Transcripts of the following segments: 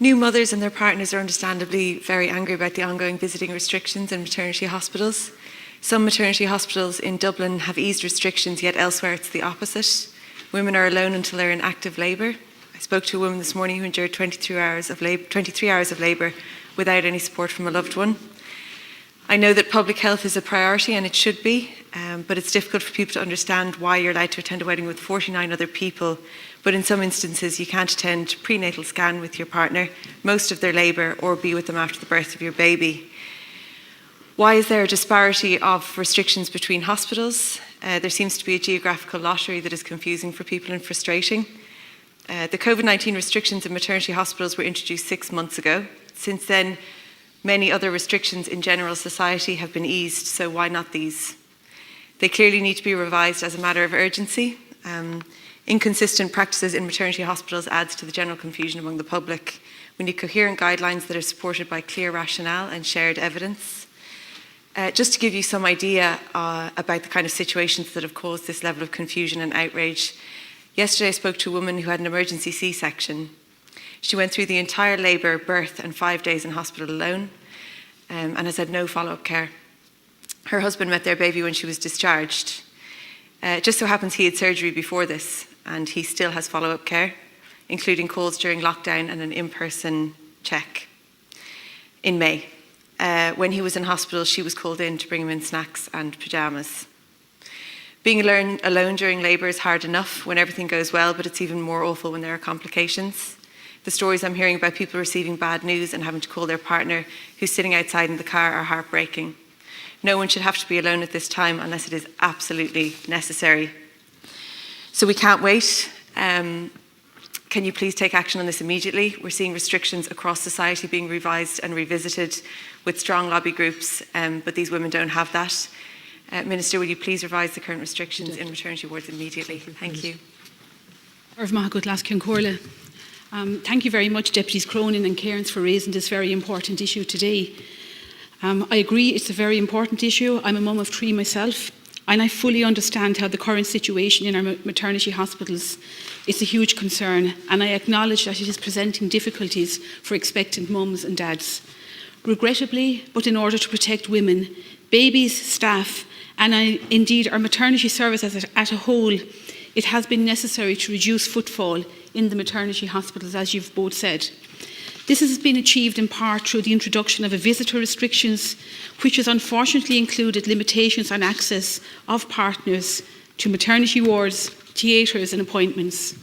New mothers and their partners are understandably very angry about the ongoing visiting restrictions in maternity hospitals. Some maternity hospitals in Dublin have eased restrictions, yet elsewhere it's the opposite. Women are alone until they're in active labour. I spoke to a woman this morning who endured 23 hours of labour without any support from a loved one. I know that public health is a priority, and it should be, but it's difficult for people to understand why you're allowed to attend a wedding with 49 other people, but in some instances you can't attend prenatal scan with your partner, most of their labour, or be with them after the birth of your baby. Why is there a disparity of restrictions between hospitals? There seems to be a geographical lottery that is confusing for people and frustrating. The COVID-19 restrictions in maternity hospitals were introduced 6 months ago. Since then, many other restrictions in general society have been eased, so why not these? They clearly need to be revised as a matter of urgency. Inconsistent practices in maternity hospitals adds to the general confusion among the public. We need coherent guidelines that are supported by clear rationale and shared evidence. Just to give you some idea about the kind of situations that have caused this level of confusion and outrage, yesterday I spoke to a woman who had an emergency C-section. She went through the entire labour, birth and 5 days in hospital alone and has had no follow-up care. Her husband met their baby when she was discharged. It just so happens he had surgery before this, and he still has follow-up care, including calls during lockdown and an in-person check. In May, when he was in hospital, she was called in to bring him in snacks and pyjamas. Being alone during labour is hard enough when everything goes well, but it's even more awful when there are complications. The stories I'm hearing about people receiving bad news and having to call their partner who's sitting outside in the car are heartbreaking. No one should have to be alone at this time unless it is absolutely necessary. So we can't wait. Can you please take action on this immediately? We're seeing restrictions across society being revised and revisited with strong lobby groups, but these women don't have that. Minister, will you please revise the current restrictions in maternity wards immediately? Thank you. Thank you very much, Deputies Cronin and Cairns, for raising this very important issue today. I agree it's a very important issue. I'm a mum of 3 myself, and I fully understand how the current situation in our maternity hospitals is a huge concern, and I acknowledge that it is presenting difficulties for expectant mums and dads. Regrettably, but in order to protect women, babies, staff, and indeed our maternity service as a whole, it has been necessary to reduce footfall in the maternity hospitals, as you've both said. This has been achieved in part through the introduction of visitor restrictions, which has unfortunately included limitations on access of partners to maternity wards, theatres and appointments.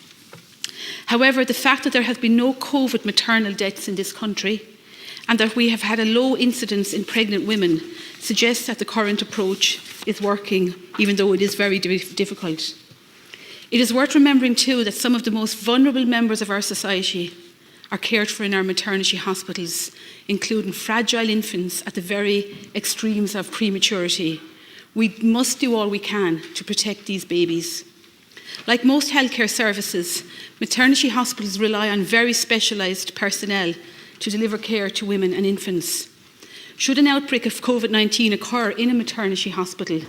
However, the fact that there has been no COVID maternal deaths in this country and that we have had a low incidence in pregnant women suggests that the current approach is working, even though it is very difficult. It is worth remembering too that some of the most vulnerable members of our society are cared for in our maternity hospitals, including fragile infants at the very extremes of prematurity. We must do all we can to protect these babies. Like most healthcare services, maternity hospitals rely on very specialised personnel to deliver care to women and infants. Should an outbreak of COVID-19 occur in a maternity hospital,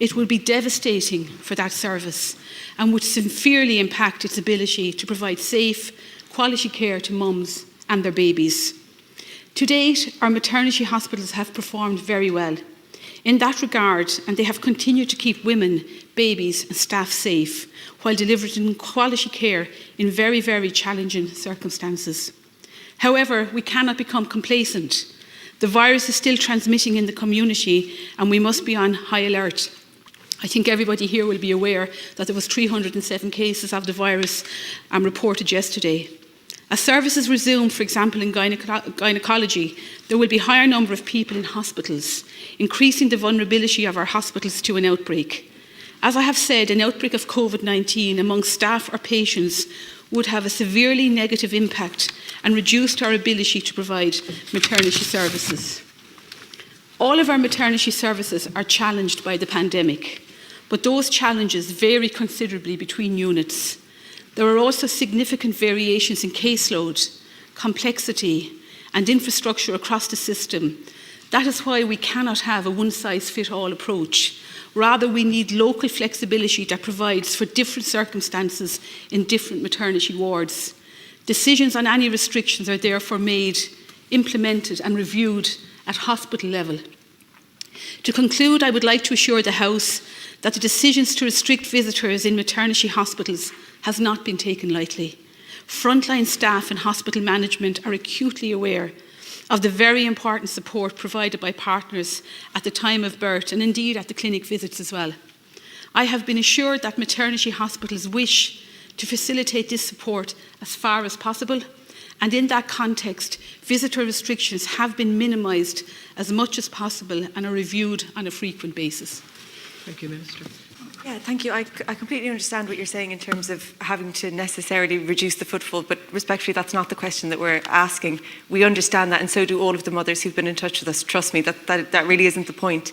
it will be devastating for that service and would severely impact its ability to provide safe, quality care to mums and their babies. To date, our maternity hospitals have performed very well in that regard, and they have continued to keep women, babies and staff safe while delivering quality care in very, very challenging circumstances. However, we cannot become complacent. The virus is still transmitting in the community and we must be on high alert. I think everybody here will be aware that there was 307 cases of the virus reported yesterday. As services resume, for example in gynaecology, there will be a higher number of people in hospitals, increasing the vulnerability of our hospitals to an outbreak. As I have said, an outbreak of COVID-19 among staff or patients would have a severely negative impact and reduce our ability to provide maternity services. All of our maternity services are challenged by the pandemic, but those challenges vary considerably between units. There are also significant variations in caseload, complexity and infrastructure across the system. That is why we cannot have a one-size-fits-all approach. Rather, we need local flexibility that provides for different circumstances in different maternity wards. Decisions on any restrictions are therefore made, implemented and reviewed at hospital level. To conclude, I would like to assure the House that the decisions to restrict visitors in maternity hospitals has not been taken lightly. Frontline staff and hospital management are acutely aware of the very important support provided by partners at the time of birth and indeed at the clinic visits as well. I have been assured that maternity hospitals wish to facilitate this support as far as possible, and in that context, visitor restrictions have been minimised as much as possible and are reviewed on a frequent basis. Thank you, Minister. Yeah, thank you. I completely understand what you're saying in terms of having to necessarily reduce the footfall, but respectfully, that's not the question that we're asking. We understand that, and so do all of the mothers who've been in touch with us. Trust me, that really isn't the point.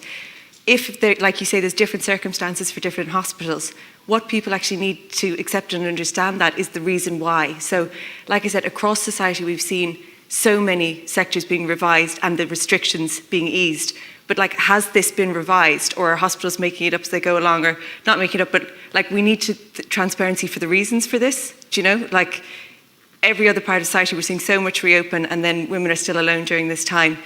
If, like you say, there's different circumstances for different hospitals, what people actually need to accept and understand that is the reason why. So, like I said, across society we've seen so many sectors being revised and the restrictions being eased. But has this been revised, or are hospitals making it up as they go along, or not making it up? But we need transparency for the reasons for this. Do you know? Every other part of society, we're seeing so much reopen, and then women are still alone during this time.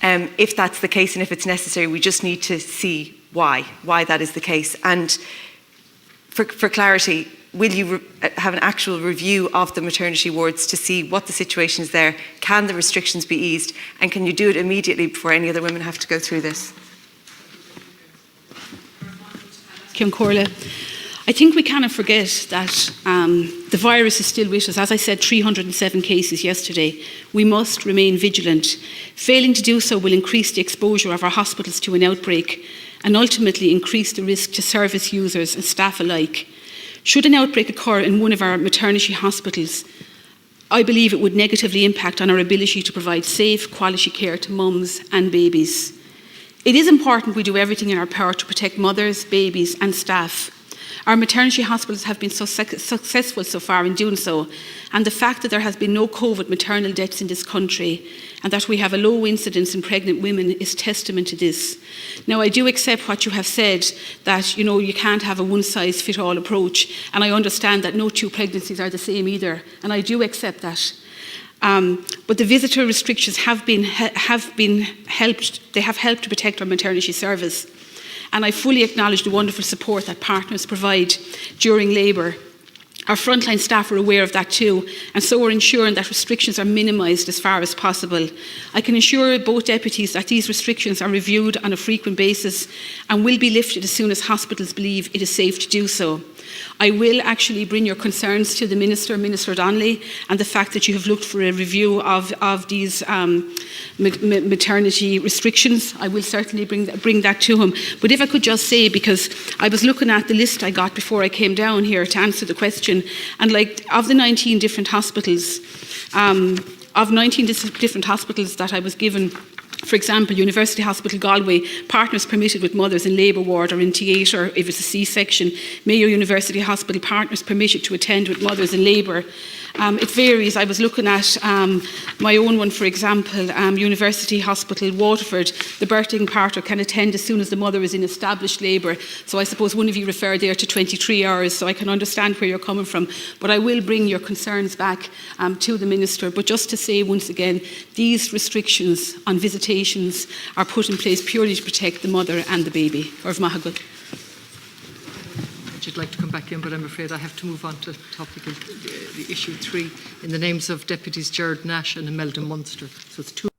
If that's the case, and if it's necessary, we just need to see why that is the case. And for clarity, will you have an actual review of the maternity wards to see what the situation is there? Can the restrictions be eased? And can you do it immediately before any other women have to go through this? Cian Corla. I think we cannot forget that the virus is still with us. As I said, 307 cases yesterday. We must remain vigilant. Failing to do so will increase the exposure of our hospitals to an outbreak and ultimately increase the risk to service users and staff alike. Should an outbreak occur in one of our maternity hospitals, I believe it would negatively impact on our ability to provide safe, quality care to mums and babies. It is important we do everything in our power to protect mothers, babies and staff. Our maternity hospitals have been so successful so far in doing so, and the fact that there has been no COVID maternal deaths in this country and that we have a low incidence in pregnant women is testament to this. Now, I do accept what you have said, that you can't have a one-size-fits-all approach, and I understand that no two pregnancies are the same either, and I do accept that. But the visitor restrictions have helped to protect our maternity service. And I fully acknowledge the wonderful support that partners provide during labour. Our frontline staff are aware of that too, and so we're ensuring that restrictions are minimised as far as possible. I can assure both deputies that these restrictions are reviewed on a frequent basis and will be lifted as soon as hospitals believe it is safe to do so. I will actually bring your concerns to the Minister, Minister Donnelly, and the fact that you have looked for a review of these maternity restrictions. I will certainly bring that to him. But if I could just say, because I was looking at the list I got before I came down here to answer the question, and of the 19 different hospitals, that I was given, for example, University Hospital Galway, partners permitted with mothers in labour ward or in theatre if it's a C-section. Mayo University Hospital, partners permitted to attend with mothers in labour. It varies. I was looking at my own one, for example, University Hospital Waterford. The birthing partner can attend as soon as the mother is in established labour. So I suppose one of you referred there to 23 hours, so I can understand where you're coming from. But I will bring your concerns back to the Minister. But just to say once again, these restrictions on visitations are put in place purely to protect the mother and the baby. Or Mahagul. You'd like to come back in, but I'm afraid I have to move on to topic of the issue 3 in the names of Deputies Gerard Nash and Imelda Munster. So it's two.